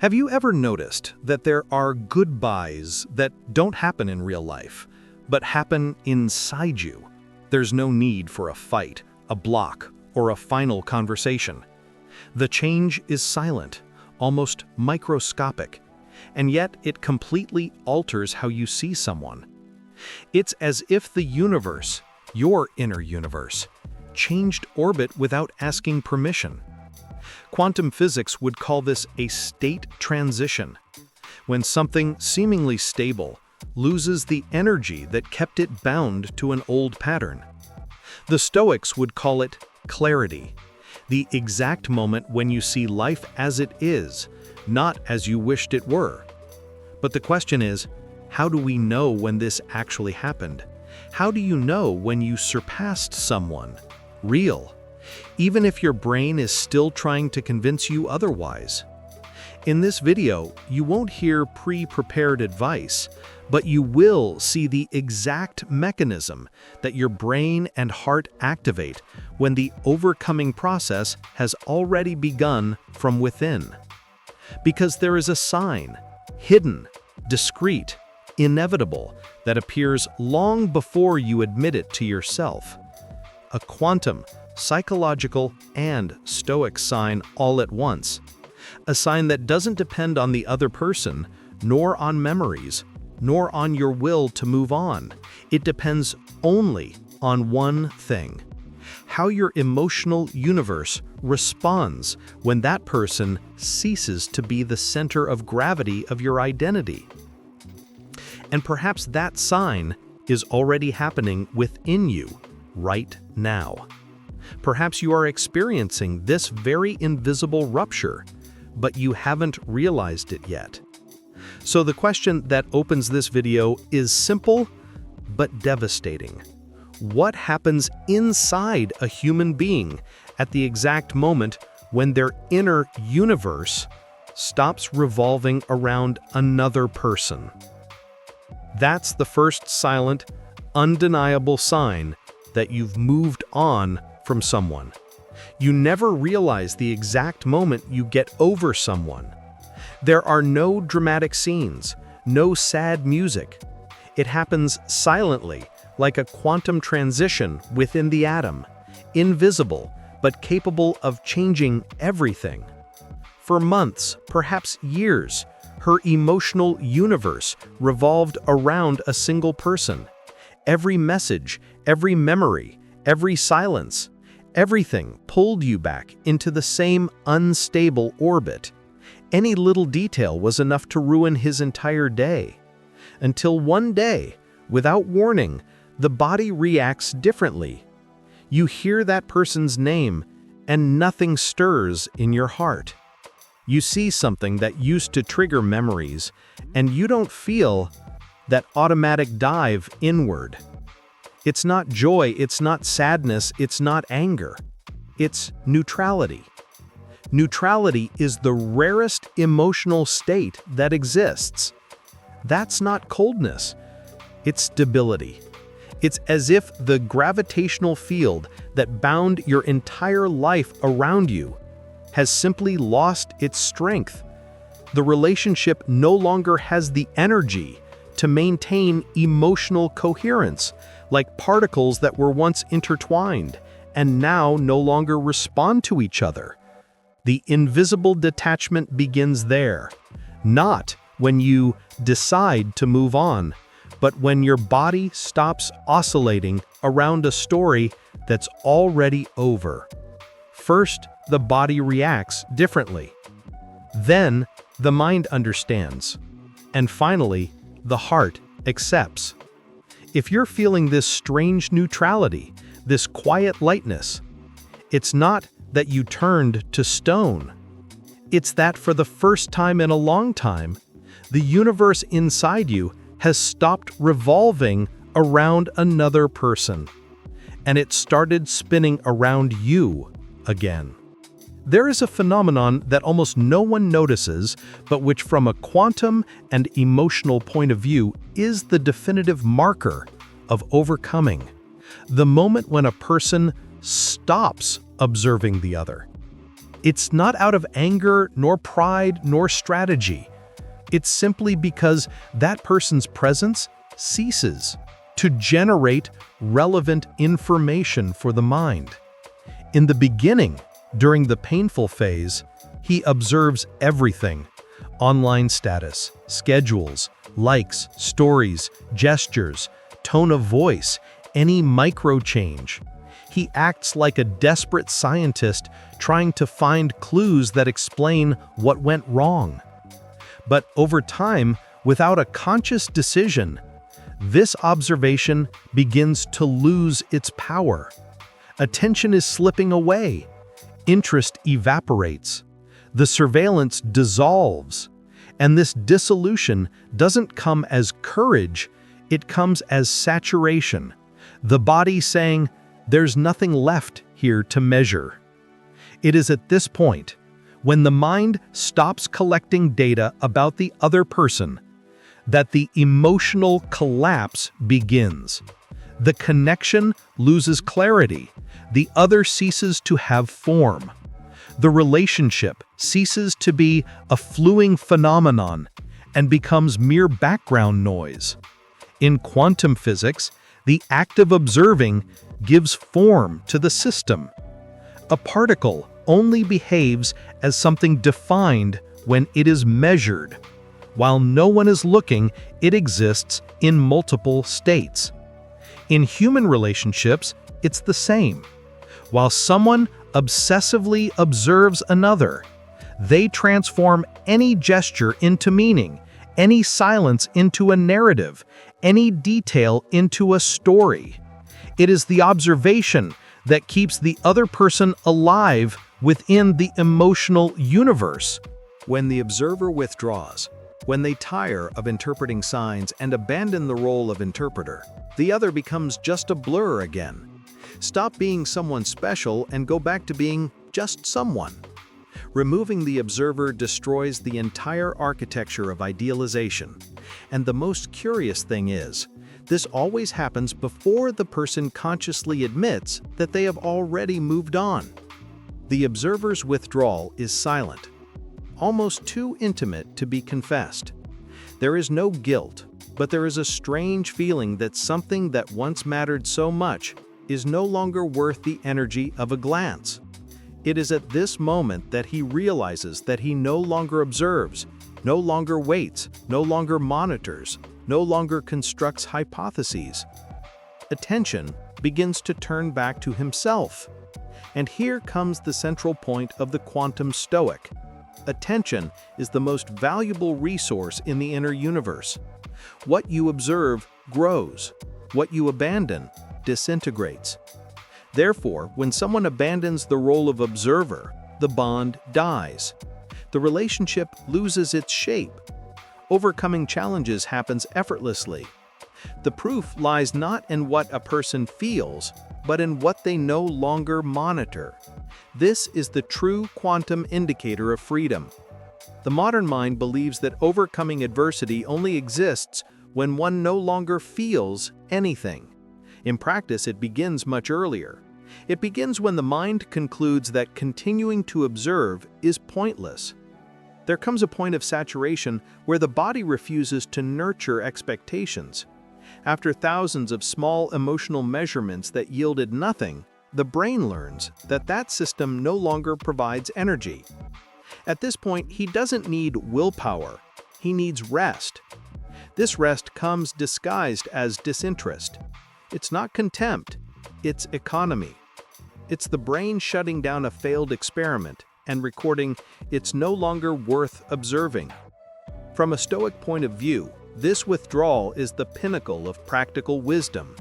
Have you ever noticed that there are goodbyes that don't happen in real life, but happen inside you? There's no need for a fight, a block, or a final conversation. The change is silent, almost microscopic, and yet it completely alters how you see someone. It's as if the universe, your inner universe, changed orbit without asking permission. Quantum physics would call this a state transition, when something seemingly stable loses the energy that kept it bound to an old pattern. The Stoics would call it clarity, the exact moment when you see life as it is, not as you wished it were. But the question is, how do we know when this actually happened? How do you know when you surpassed someone? Real, even if your brain is still trying to convince you otherwise. In this video, you won't hear pre-prepared advice, but you will see the exact mechanism that your brain and heart activate when the overcoming process has already begun from within. Because there is a sign, hidden, discreet, inevitable, that appears long before you admit it to yourself. A quantum, psychological, and Stoic sign all at once. A sign that doesn't depend on the other person, nor on memories, nor on your will to move on. It depends only on one thing: how your emotional universe responds when that person ceases to be the center of gravity of your identity. And perhaps that sign is already happening within you right now. Perhaps you are experiencing this very invisible rupture, but you haven't realized it yet. So the question that opens this video is simple but devastating. What happens inside a human being at the exact moment when their inner universe stops revolving around another person? That's the first silent, undeniable sign that you've moved on from someone. You never realize the exact moment you get over someone. There are no dramatic scenes, no sad music. It happens silently, like a quantum transition within the atom, invisible but capable of changing everything. For months, perhaps years, her emotional universe revolved around a single person. Every message, every memory, every silence, everything pulled you back into the same unstable orbit. Any little detail was enough to ruin his entire day. Until one day, without warning, the body reacts differently. You hear that person's name, and nothing stirs in your heart. You see something that used to trigger memories, and you don't feel that automatic dive inward. It's not joy, it's not sadness, it's not anger. It's neutrality. Neutrality is the rarest emotional state that exists. That's not coldness, it's stability. It's as if the gravitational field that bound your entire life around you has simply lost its strength. The relationship no longer has the energy to maintain emotional coherence, like particles that were once intertwined and now no longer respond to each other. The invisible detachment begins there, not when you decide to move on, but when your body stops oscillating around a story that's already over. First, the body reacts differently. Then, the mind understands. And finally, the heart accepts. If you're feeling this strange neutrality, this quiet lightness, it's not that you turned to stone. It's that for the first time in a long time, the universe inside you has stopped revolving around another person, and it started spinning around you again. There is a phenomenon that almost no one notices, but which from a quantum and emotional point of view is the definitive marker of overcoming. The moment when a person stops observing the other. It's not out of anger, nor pride, nor strategy. It's simply because that person's presence ceases to generate relevant information for the mind. In the beginning, during the painful phase, he observes everything: online status, schedules, likes, stories, gestures, tone of voice, any micro change. He acts like a desperate scientist trying to find clues that explain what went wrong. But over time, without a conscious decision, this observation begins to lose its power. Attention is slipping away. Interest evaporates. The surveillance dissolves. And this dissolution doesn't come as courage, it comes as saturation. The body saying, "There's nothing left here to measure." It is at this point, when the mind stops collecting data about the other person, that the emotional collapse begins. The connection loses clarity. The other ceases to have form. The relationship ceases to be a fluing phenomenon and becomes mere background noise. In quantum physics, the act of observing gives form to the system. A particle only behaves as something defined when it is measured. While no one is looking, it exists in multiple states. In human relationships, it's the same. While someone obsessively observes another, they transform any gesture into meaning, any silence into a narrative, any detail into a story. It is the observation that keeps the other person alive within the emotional universe. When the observer withdraws, when they tire of interpreting signs and abandon the role of interpreter, the other becomes just a blur again. Stop being someone special and go back to being just someone. Removing the observer destroys the entire architecture of idealization. And the most curious thing is, this always happens before the person consciously admits that they have already moved on. The observer's withdrawal is silent, almost too intimate to be confessed. There is no guilt, but there is a strange feeling that something that once mattered so much is no longer worth the energy of a glance. It is at this moment that he realizes that he no longer observes, no longer waits, no longer monitors, no longer constructs hypotheses. Attention begins to turn back to himself. And here comes the central point of the quantum Stoic. Attention is the most valuable resource in the inner universe. What you observe grows. What you abandon disintegrates. Therefore, when someone abandons the role of observer, the bond dies. The relationship loses its shape. Overcoming challenges happens effortlessly. The proof lies not in what a person feels, but in what they no longer monitor. This is the true quantum indicator of freedom. The modern mind believes that overcoming adversity only exists when one no longer feels anything. In practice, it begins much earlier. It begins when the mind concludes that continuing to observe is pointless. There comes a point of saturation where the body refuses to nurture expectations. After thousands of small emotional measurements that yielded nothing, the brain learns that that system no longer provides energy. At this point, he doesn't need willpower, he needs rest. This rest comes disguised as disinterest. It's not contempt, it's economy. It's the brain shutting down a failed experiment and recording it's no longer worth observing. From a Stoic point of view, this withdrawal is the pinnacle of practical wisdom.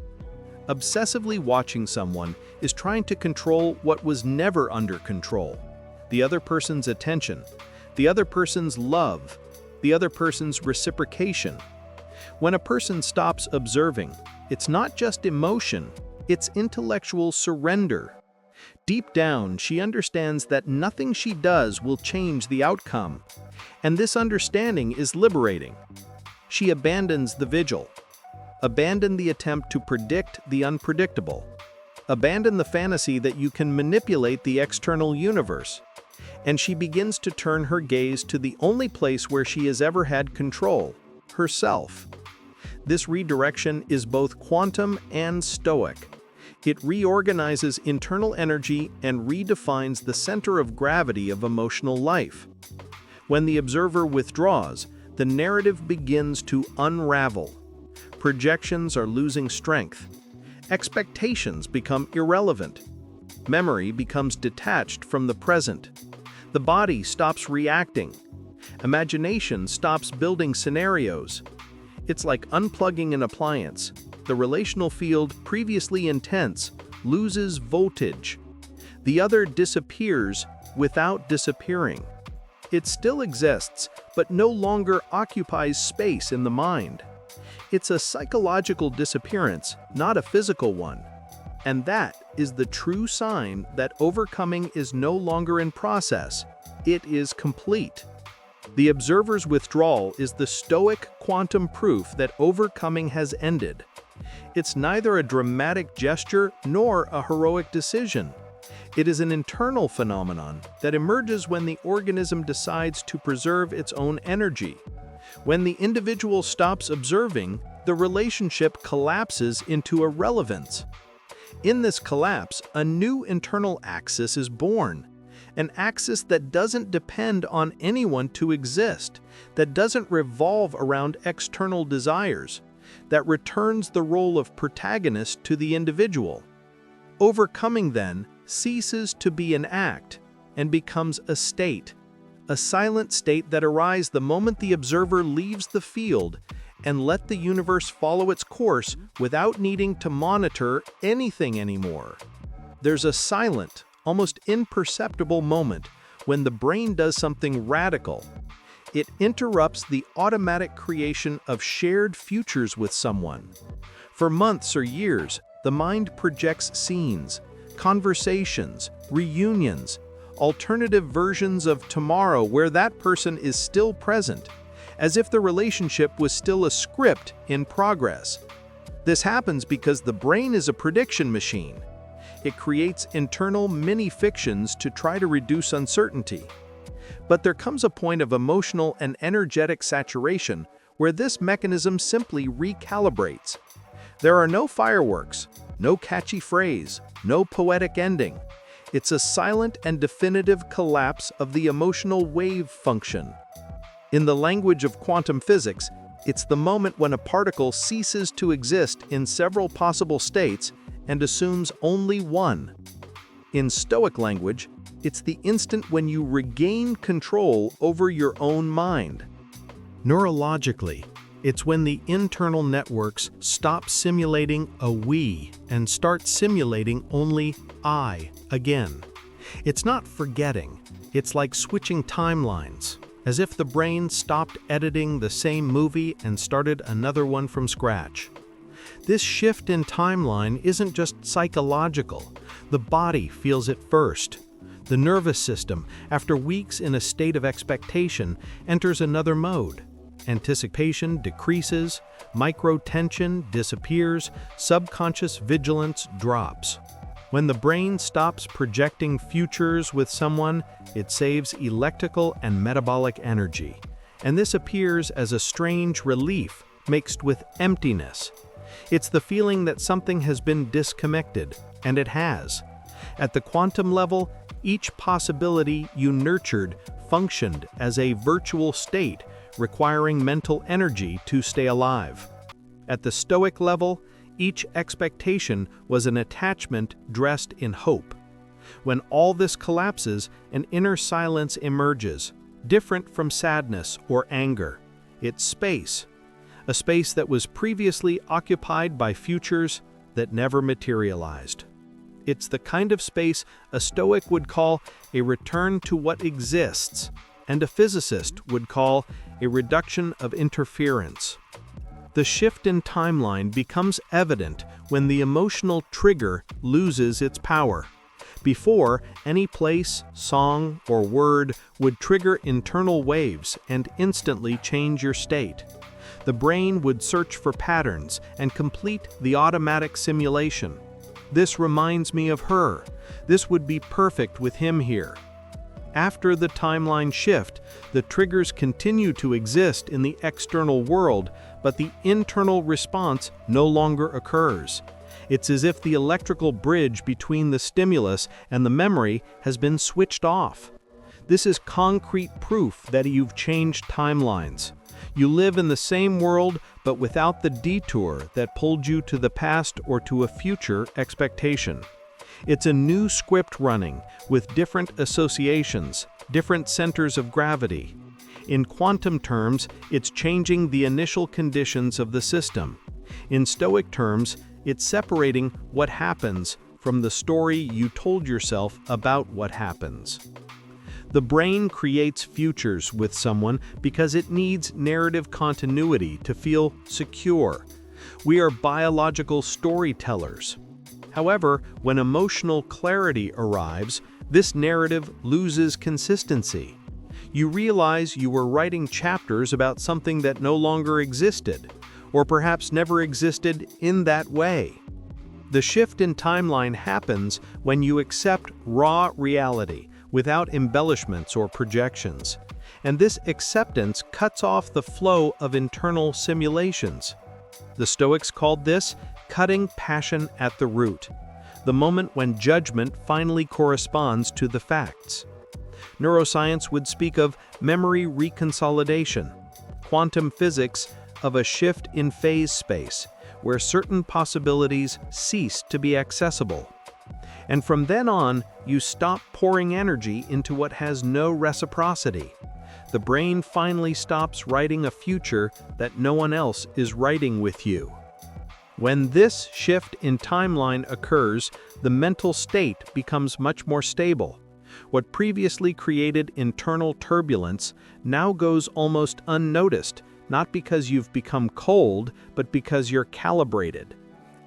Obsessively watching someone is trying to control what was never under control: the other person's attention, the other person's love, the other person's reciprocation. When a person stops observing, it's not just emotion, it's intellectual surrender. Deep down, she understands that nothing she does will change the outcome, and this understanding is liberating. She abandons the vigil. Abandon the attempt to predict the unpredictable. Abandon the fantasy that you can manipulate the external universe. and she begins to turn her gaze to the only place where she has ever had control, herself. This redirection is both quantum and Stoic. It reorganizes internal energy and redefines the center of gravity of emotional life. When the observer withdraws, the narrative begins to unravel. Projections are losing strength. Expectations become irrelevant. Memory becomes detached from the present. The body stops reacting. Imagination stops building scenarios. It's like unplugging an appliance. The relational field, previously intense, loses voltage. The other disappears without disappearing. It still exists, but no longer occupies space in the mind. It's a psychological disappearance, not a physical one. And that is the true sign that overcoming is no longer in process. It is complete. The observer's withdrawal is the Stoic quantum proof that overcoming has ended. It's neither a dramatic gesture nor a heroic decision. It is an internal phenomenon that emerges when the organism decides to preserve its own energy. When the individual stops observing, the relationship collapses into irrelevance. In this collapse, a new internal axis is born. An axis that doesn't depend on anyone to exist, that doesn't revolve around external desires, that returns the role of protagonist to the individual. Overcoming, then, ceases to be an act and becomes a state, a silent state that arises the moment the observer leaves the field and let the universe follow its course without needing to monitor anything anymore. There's a silent, almost imperceptible moment when the brain does something radical. It interrupts the automatic creation of shared futures with someone. For months or years, the mind projects scenes, conversations, reunions, alternative versions of tomorrow where that person is still present, as if the relationship was still a script in progress. This happens because the brain is a prediction machine. It creates internal mini-fictions to try to reduce uncertainty. But there comes a point of emotional and energetic saturation where this mechanism simply recalibrates. There are no fireworks, no catchy phrase, no poetic ending. It's a silent and definitive collapse of the emotional wave function. In the language of quantum physics, it's the moment when a particle ceases to exist in several possible states and assumes only one. In Stoic language, it's the instant when you regain control over your own mind. Neurologically, it's when the internal networks stop simulating a we and start simulating only I again. It's not forgetting, it's like switching timelines, as if the brain stopped editing the same movie and started another one from scratch. This shift in timeline isn't just psychological. The body feels it first. The nervous system, after weeks in a state of expectation, enters another mode. Anticipation decreases, micro-tension disappears, subconscious vigilance drops. When the brain stops projecting futures with someone, it saves electrical and metabolic energy. And this appears as a strange relief mixed with emptiness. It's the feeling that something has been disconnected, and it has. At the quantum level, each possibility you nurtured functioned as a virtual state, requiring mental energy to stay alive. At the Stoic level, each expectation was an attachment dressed in hope. When all this collapses, an inner silence emerges, different from sadness or anger. It's space, a space that was previously occupied by futures that never materialized. It's the kind of space a Stoic would call a return to what exists, and a physicist would call a reduction of interference. The shift in timeline becomes evident when the emotional trigger loses its power. Before, any place, song, or word would trigger internal waves and instantly change your state. The brain would search for patterns and complete the automatic simulation. This reminds me of her. This would be perfect with him here. After the timeline shift, the triggers continue to exist in the external world, but the internal response no longer occurs. It's as if the electrical bridge between the stimulus and the memory has been switched off. This is concrete proof that you've changed timelines. You live in the same world, but without the detour that pulled you to the past or to a future expectation. It's a new script running, with different associations, different centers of gravity. In quantum terms, it's changing the initial conditions of the system. In Stoic terms, it's separating what happens from the story you told yourself about what happens. The brain creates futures with someone because it needs narrative continuity to feel secure. We are biological storytellers. However, when emotional clarity arrives, this narrative loses consistency. You realize you were writing chapters about something that no longer existed, or perhaps never existed in that way. The shift in timeline happens when you accept raw reality without embellishments or projections, and this acceptance cuts off the flow of internal simulations. The Stoics called this cutting passion at the root, the moment when judgment finally corresponds to the facts. Neuroscience would speak of memory reconsolidation, quantum physics of a shift in phase space, where certain possibilities cease to be accessible. And from then on, you stop pouring energy into what has no reciprocity. The brain finally stops writing a future that no one else is writing with you. When this shift in timeline occurs, the mental state becomes much more stable. What previously created internal turbulence now goes almost unnoticed, not because you've become cold, but because you're calibrated.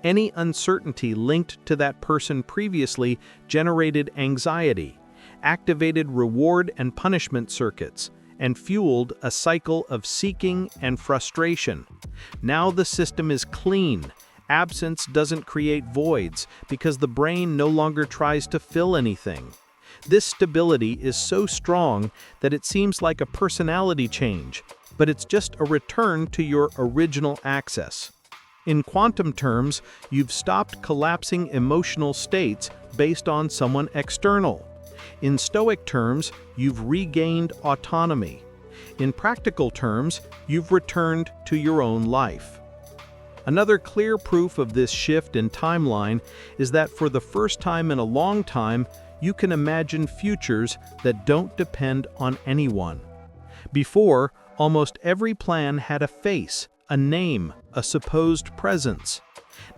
Any uncertainty linked to that person previously generated anxiety, activated reward and punishment circuits, and fueled a cycle of seeking and frustration. Now the system is clean. Absence doesn't create voids because the brain no longer tries to fill anything. This stability is so strong that it seems like a personality change, but it's just a return to your original access. In quantum terms, you've stopped collapsing emotional states based on someone external. In Stoic terms, you've regained autonomy. In practical terms, you've returned to your own life. Another clear proof of this shift in timeline is that for the first time in a long time, you can imagine futures that don't depend on anyone. Before, almost every plan had a face, a name, a supposed presence.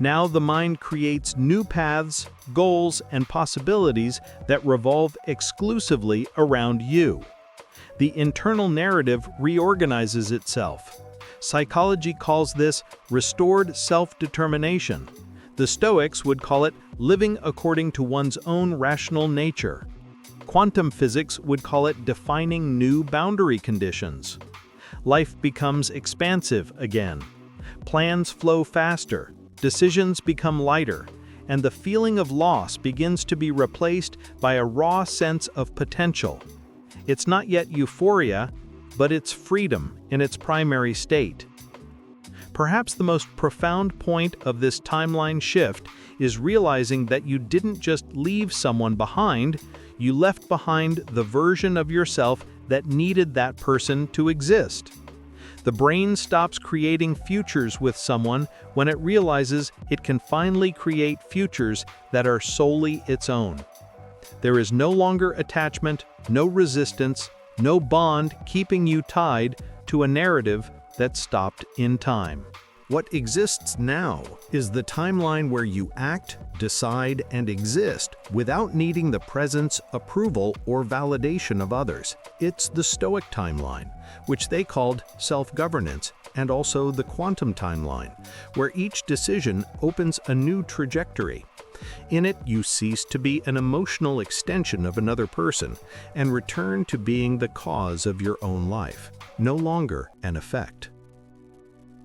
Now the mind creates new paths, goals, and possibilities that revolve exclusively around you. The internal narrative reorganizes itself. Psychology calls this restored self-determination. The Stoics would call it living according to one's own rational nature. Quantum physics would call it defining new boundary conditions. Life becomes expansive again. Plans flow faster, decisions become lighter, and the feeling of loss begins to be replaced by a raw sense of potential. It's not yet euphoria, but it's freedom in its primary state. Perhaps the most profound point of this timeline shift is realizing that you didn't just leave someone behind, you left behind the version of yourself that needed that person to exist. The brain stops creating futures with someone when it realizes it can finally create futures that are solely its own. There is no longer attachment, no resistance, no bond keeping you tied to a narrative that stopped in time. What exists now is the timeline where you act, decide, and exist without needing the presence, approval, or validation of others. It's the Stoic timeline, which they called self-governance, and also the quantum timeline, where each decision opens a new trajectory. In it, you cease to be an emotional extension of another person and return to being the cause of your own life, no longer an effect.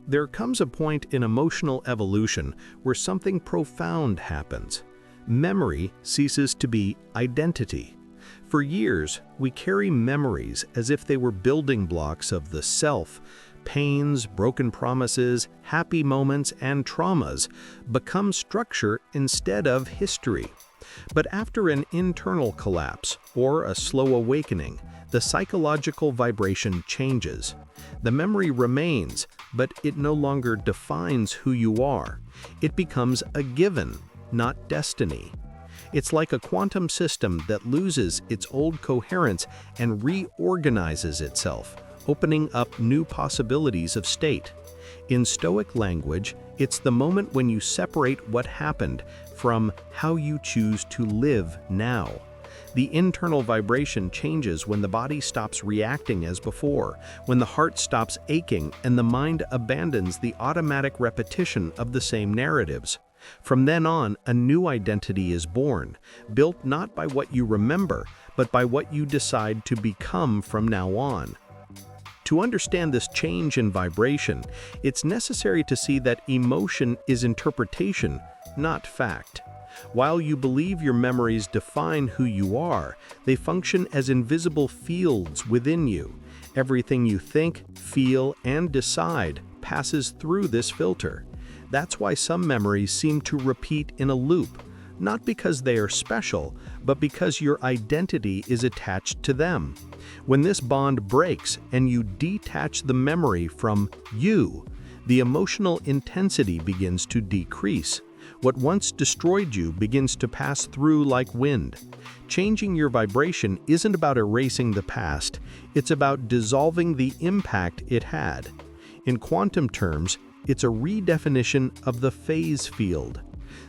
There comes a point in emotional evolution where something profound happens. Memory ceases to be identity. For years, we carry memories as if they were building blocks of the self. Pains, broken promises, happy moments, and traumas become structure instead of history. But after an internal collapse or a slow awakening, the psychological vibration changes. The memory remains, but it no longer defines who you are. It becomes a given, not destiny. It's like a quantum system that loses its old coherence and reorganizes itself, opening up new possibilities of state. In Stoic language, it's the moment when you separate what happened from how you choose to live now. The internal vibration changes when the body stops reacting as before, when the heart stops aching and the mind abandons the automatic repetition of the same narratives. From then on, a new identity is born, built not by what you remember, but by what you decide to become from now on. To understand this change in vibration, it's necessary to see that emotion is interpretation, not fact. While you believe your memories define who you are, they function as invisible fields within you. Everything you think, feel, and decide passes through this filter. That's why some memories seem to repeat in a loop, not because they are special, but because your identity is attached to them. When this bond breaks and you detach the memory from you, the emotional intensity begins to decrease. What once destroyed you begins to pass through like wind. Changing your vibration isn't about erasing the past, it's about dissolving the impact it had. In quantum terms, it's a redefinition of the phase field.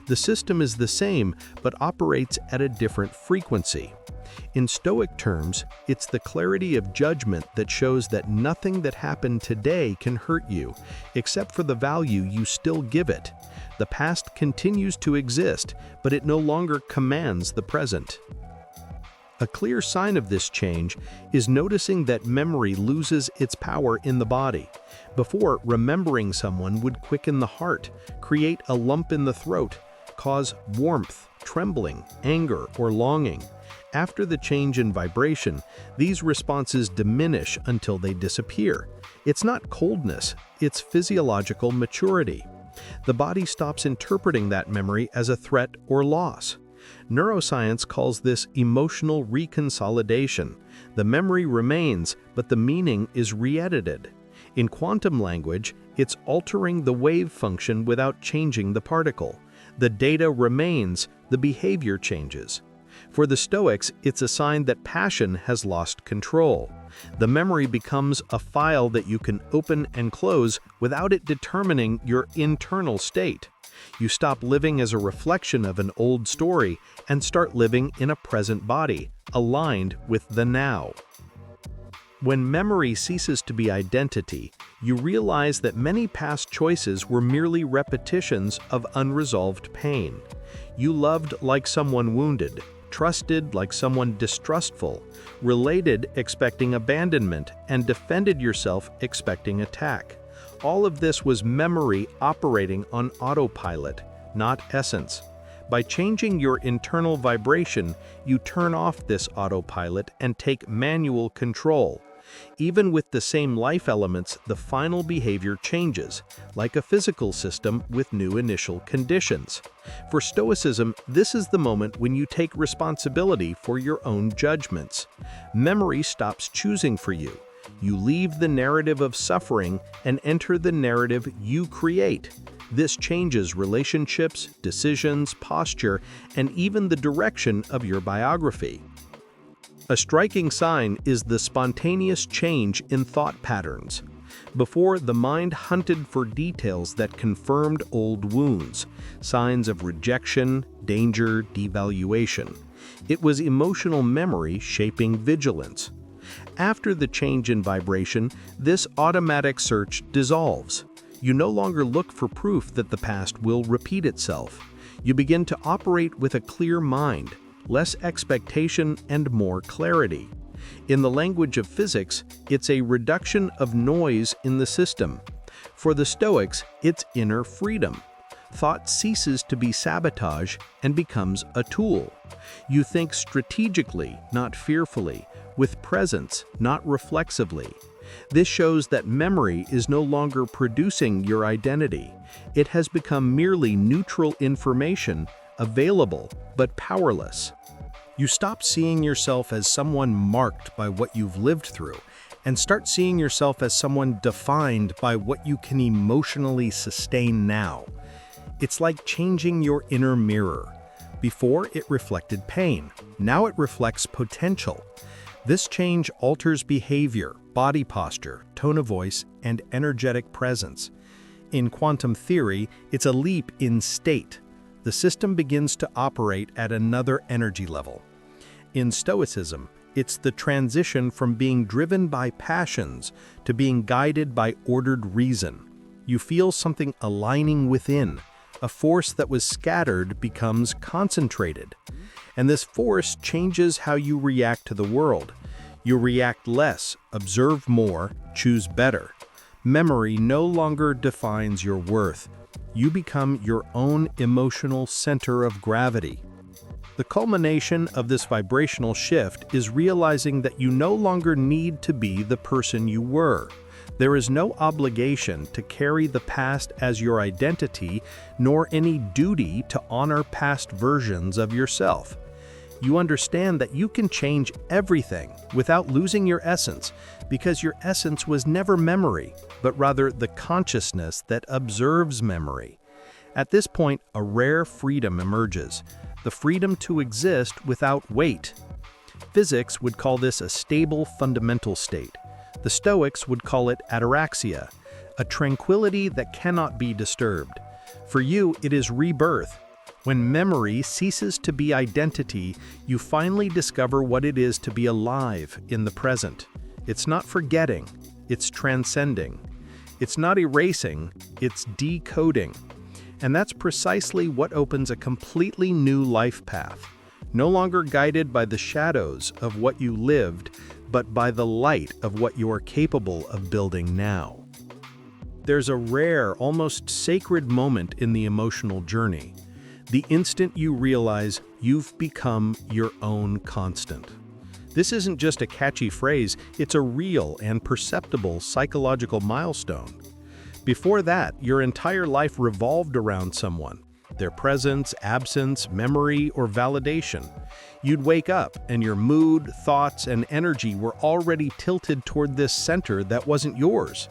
The system is the same, but operates at a different frequency. In Stoic terms, it's the clarity of judgment that shows that nothing that happened today can hurt you, except for the value you still give it. The past continues to exist, but it no longer commands the present. A clear sign of this change is noticing that memory loses its power in the body. Before, remembering someone would quicken the heart, create a lump in the throat, cause warmth, trembling, anger, or longing. After the change in vibration, these responses diminish until they disappear. It's not coldness, it's physiological maturity. The body stops interpreting that memory as a threat or loss. Neuroscience calls this emotional reconsolidation. The memory remains, but the meaning is re-edited. In quantum language, it's altering the wave function without changing the particle. The data remains, the behavior changes. For the Stoics, it's a sign that passion has lost control. The memory becomes a file that you can open and close without it determining your internal state. You stop living as a reflection of an old story and start living in a present body, aligned with the now. When memory ceases to be identity, you realize that many past choices were merely repetitions of unresolved pain. You loved like someone wounded, trusted like someone distrustful, related expecting abandonment, and defended yourself expecting attack. All of this was memory operating on autopilot, not essence. By changing your internal vibration, you turn off this autopilot and take manual control. Even with the same life elements, the final behavior changes, like a physical system with new initial conditions. For Stoicism, this is the moment when you take responsibility for your own judgments. Memory stops choosing for you. You leave the narrative of suffering and enter the narrative you create. This changes relationships, decisions, posture, and even the direction of your biography. A striking sign is the spontaneous change in thought patterns. Before, the mind hunted for details that confirmed old wounds, signs of rejection, danger, devaluation. It was emotional memory shaping vigilance. After the change in vibration, this automatic search dissolves. You no longer look for proof that the past will repeat itself. You begin to operate with a clear mind, less expectation and more clarity. In the language of physics, it's a reduction of noise in the system. For the Stoics, it's inner freedom. thought ceases to be sabotage and becomes a tool. You think strategically, not fearfully, with presence, not reflexively. This shows that memory is no longer producing your identity. It has become merely neutral information, available but powerless. You stop seeing yourself as someone marked by what you've lived through and start seeing yourself as someone defined by what you can emotionally sustain now. It's like changing your inner mirror. Before, it reflected pain. Now it reflects potential. This change alters behavior, body posture, tone of voice, and energetic presence. In quantum theory, it's a leap in state. The system begins to operate at another energy level. In Stoicism, it's the transition from being driven by passions to being guided by ordered reason. You feel something aligning within. A force that was scattered becomes concentrated. And this force changes how you react to the world. You react less, observe more, choose better. Memory no longer defines your worth. You become your own emotional center of gravity. The culmination of this vibrational shift is realizing that you no longer need to be the person you were. There is no obligation to carry the past as your identity, nor any duty to honor past versions of yourself. You understand that you can change everything without losing your essence, because your essence was never memory, but rather the consciousness that observes memory. At this point, a rare freedom emerges, the freedom to exist without weight. Physics would call this a stable fundamental state. The Stoics would call it ataraxia, a tranquility that cannot be disturbed. For you, it is rebirth. When memory ceases to be identity, you finally discover what it is to be alive in the present. It's not forgetting, it's transcending. It's not erasing, it's decoding. And that's precisely what opens a completely new life path, no longer guided by the shadows of what you lived, but by the light of what you are capable of building now. There's a rare, almost sacred moment in the emotional journey. The instant you realize you've become your own constant. This isn't just a catchy phrase, it's a real and perceptible psychological milestone. Before that, your entire life revolved around someone, their presence, absence, memory, or validation. You'd wake up and your mood, thoughts, and energy were already tilted toward this center that wasn't yours.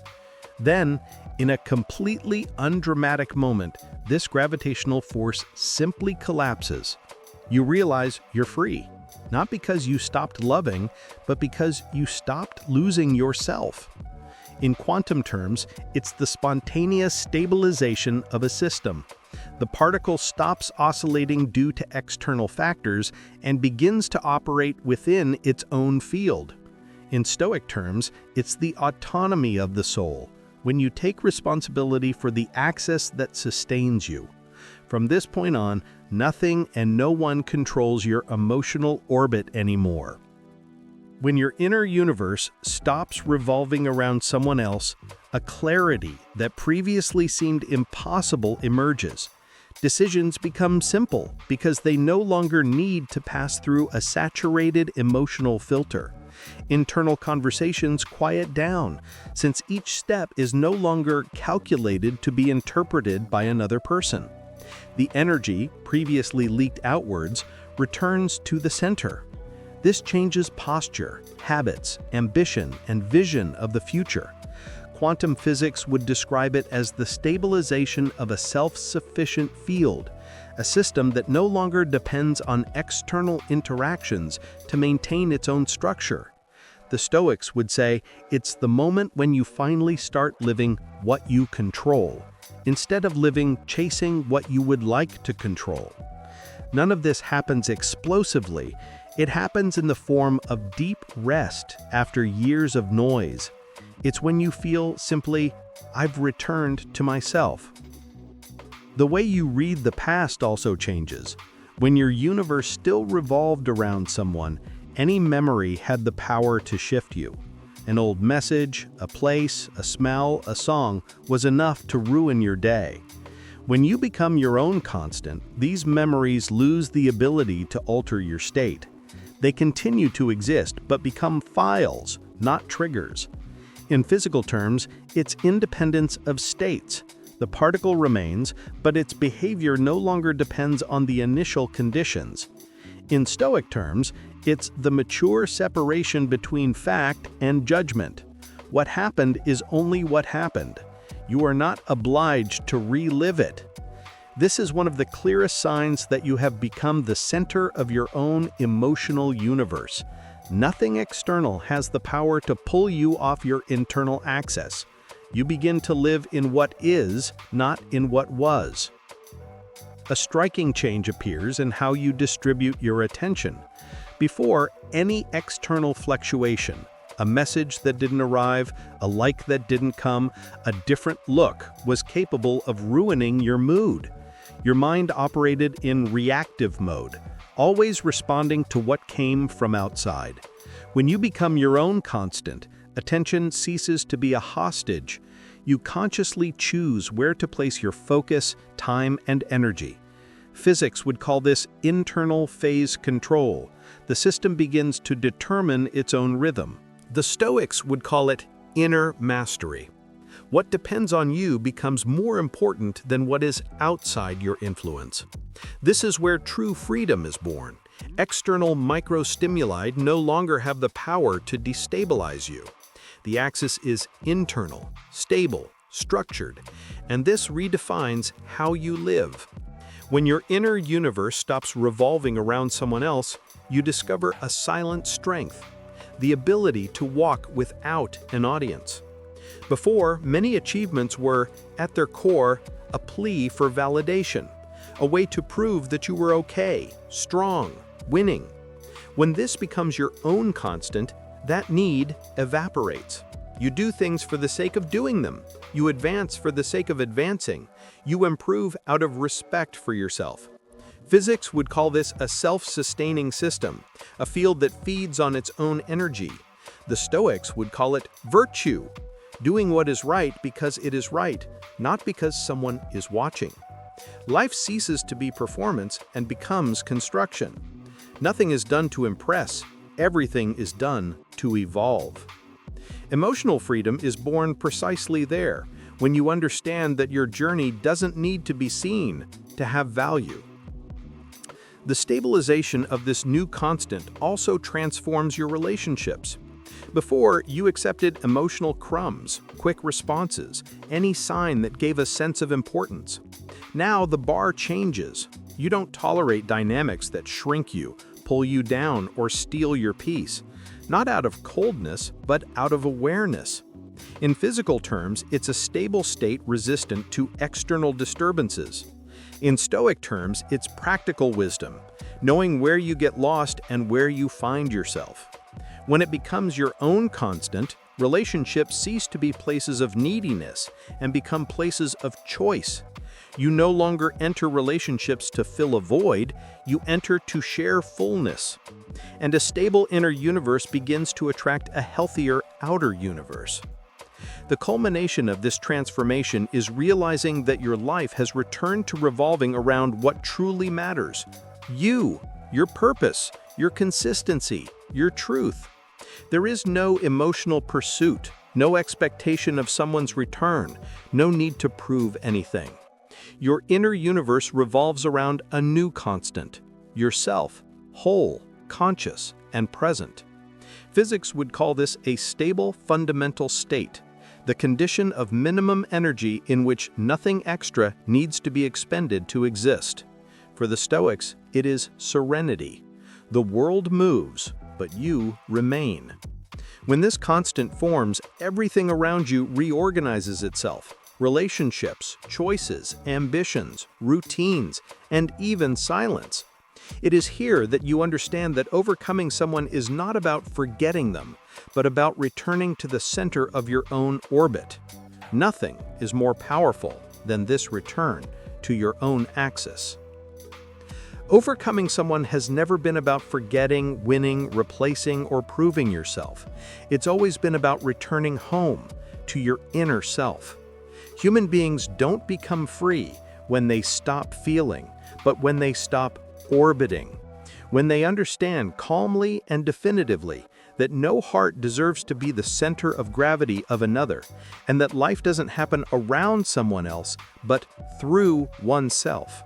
Then, in a completely undramatic moment, this gravitational force simply collapses. You realize you're free, not because you stopped loving, but because you stopped losing yourself. In quantum terms, it's the spontaneous stabilization of a system. The particle stops oscillating due to external factors and begins to operate within its own field. In Stoic terms, it's the autonomy of the soul, when you take responsibility for the axis that sustains you. From this point on, nothing and no one controls your emotional orbit anymore. When your inner universe stops revolving around someone else, a clarity that previously seemed impossible emerges. Decisions become simple because they no longer need to pass through a saturated emotional filter. Internal conversations quiet down, since each step is no longer calculated to be interpreted by another person. The energy, previously leaked outwards, returns to the center. This changes posture, habits, ambition, and vision of the future. Quantum physics would describe it as the stabilization of a self-sufficient field, a system that no longer depends on external interactions to maintain its own structure. The Stoics would say it's the moment when you finally start living what you control, instead of living chasing what you would like to control. None of this happens explosively. It happens in the form of deep rest after years of noise. It's when you feel simply, I've returned to myself. The way you read the past also changes. When your universe still revolved around someone, any memory had the power to shift you. An old message, a place, a smell, a song was enough to ruin your day. When you become your own constant, these memories lose the ability to alter your state. They continue to exist but become files, not triggers. In physical terms, it's independence of states. The particle remains, but its behavior no longer depends on the initial conditions. In Stoic terms, it's the mature separation between fact and judgment. What happened is only what happened. You are not obliged to relive it. This is one of the clearest signs that you have become the center of your own emotional universe. Nothing external has the power to pull you off your internal axis. You begin to live in what is, not in what was. A striking change appears in how you distribute your attention. Before, any external fluctuation, a message that didn't arrive, a like that didn't come, a different look, was capable of ruining your mood. Your mind operated in reactive mode, always responding to what came from outside. When you become your own constant, attention ceases to be a hostage. You consciously choose where to place your focus, time, and energy. Physics would call this internal phase control. The system begins to determine its own rhythm. The Stoics would call it inner mastery. What depends on you becomes more important than what is outside your influence. This is where true freedom is born. External microstimuli no longer have the power to destabilize you. The axis is internal, stable, structured, and this redefines how you live. When your inner universe stops revolving around someone else, you discover a silent strength, the ability to walk without an audience. Before, many achievements were, at their core, a plea for validation, a way to prove that you were okay, strong, winning. When this becomes your own constant, that need evaporates. You do things for the sake of doing them. You advance for the sake of advancing. You improve out of respect for yourself. Physics would call this a self-sustaining system, a field that feeds on its own energy. The Stoics would call it virtue, doing what is right because it is right, not because someone is watching. Life ceases to be performance and becomes construction. Nothing is done to impress, everything is done to evolve. Emotional freedom is born precisely there, when you understand that your journey doesn't need to be seen to have value. The stabilization of this new constant also transforms your relationships. Before, you accepted emotional crumbs, quick responses, any sign that gave a sense of importance. Now the bar changes. You don't tolerate dynamics that shrink you, pull you down, or steal your peace. Not out of coldness, but out of awareness. In physical terms, it's a stable state resistant to external disturbances. In Stoic terms, it's practical wisdom, knowing where you get lost and where you find yourself. When it becomes your own constant, relationships cease to be places of neediness and become places of choice. You no longer enter relationships to fill a void, you enter to share fullness. And a stable inner universe begins to attract a healthier outer universe. The culmination of this transformation is realizing that your life has returned to revolving around what truly matters. You, your purpose, your consistency, your truth. There is no emotional pursuit, no expectation of someone's return, no need to prove anything. Your inner universe revolves around a new constant, yourself, whole, conscious, and present. Physics would call this a stable fundamental state, the condition of minimum energy in which nothing extra needs to be expended to exist. For the Stoics, it is serenity. The world moves, but you remain. When this constant forms, everything around you reorganizes itself. Relationships, choices, ambitions, routines, and even silence. It is here that you understand that overcoming someone is not about forgetting them, but about returning to the center of your own orbit. Nothing is more powerful than this return to your own axis. Overcoming someone has never been about forgetting, winning, replacing, or proving yourself. It's always been about returning home to your inner self. Human beings don't become free. when they stop feeling, but when they stop orbiting. When they understand calmly and definitively that no heart deserves to be the center of gravity of another, and that life doesn't happen around someone else, but through oneself.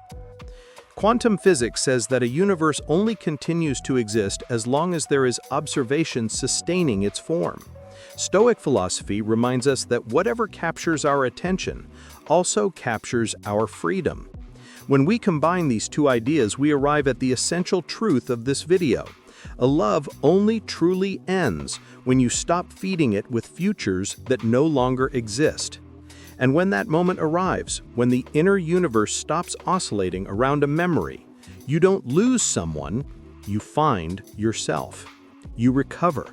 Quantum physics says that a universe only continues to exist as long as there is observation sustaining its form. Stoic philosophy reminds us that whatever captures our attention also captures our freedom. When we combine these two ideas, we arrive at the essential truth of this video. A love only truly ends when you stop feeding it with futures that no longer exist. And when that moment arrives, when the inner universe stops oscillating around a memory, you don't lose someone, you find yourself. You recover.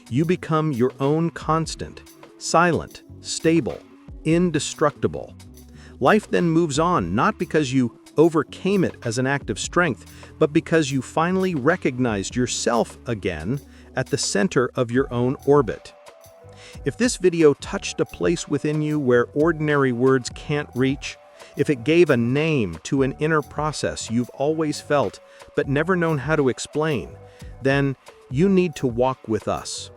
You become your own constant, silent, stable, indestructible. Life then moves on, not because you overcame it as an act of strength, but because you finally recognized yourself again at the center of your own orbit. If this video touched a place within you where ordinary words can't reach, if it gave a name to an inner process you've always felt but never known how to explain, then you need to walk with us.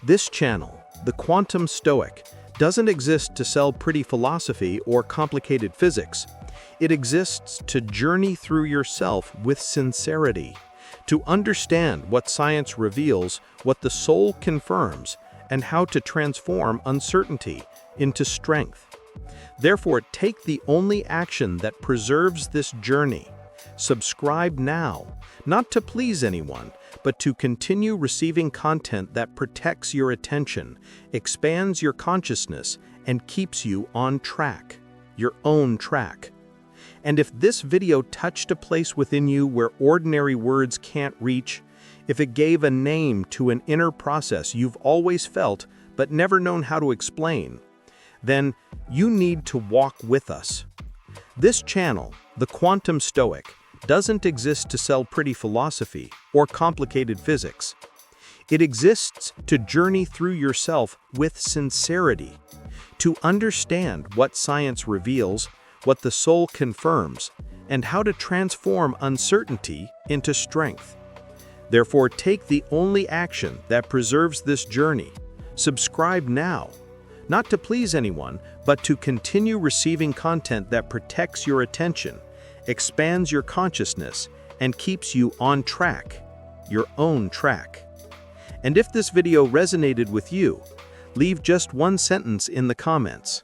This channel, The Quantum Stoic, doesn't exist to sell pretty philosophy or complicated physics. It exists to journey through yourself with sincerity, to understand what science reveals, what the soul confirms, and how to transform uncertainty into strength. Therefore, take the only action that preserves this journey. Subscribe now, not to please anyone, but to continue receiving content that protects your attention, expands your consciousness, and keeps you on track, your own track. And if this video touched a place within you where ordinary words can't reach, if it gave a name to an inner process you've always felt but never known how to explain, then you need to walk with us. This channel, The Quantum Stoic, doesn't exist to sell pretty philosophy or complicated physics. It exists to journey through yourself with sincerity, to understand what science reveals, what the soul confirms, and how to transform uncertainty into strength. Therefore, take the only action that preserves this journey. Subscribe now, not to please anyone, but to continue receiving content that protects your attention, expands your consciousness, and keeps you on track, your own track. And if this video resonated with you, leave just one sentence in the comments.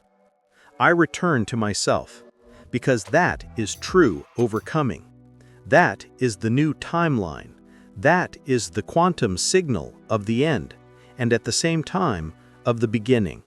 I return to myself, because that is true overcoming. That is the new timeline. That is the quantum signal of the end, and at the same time, of the beginning.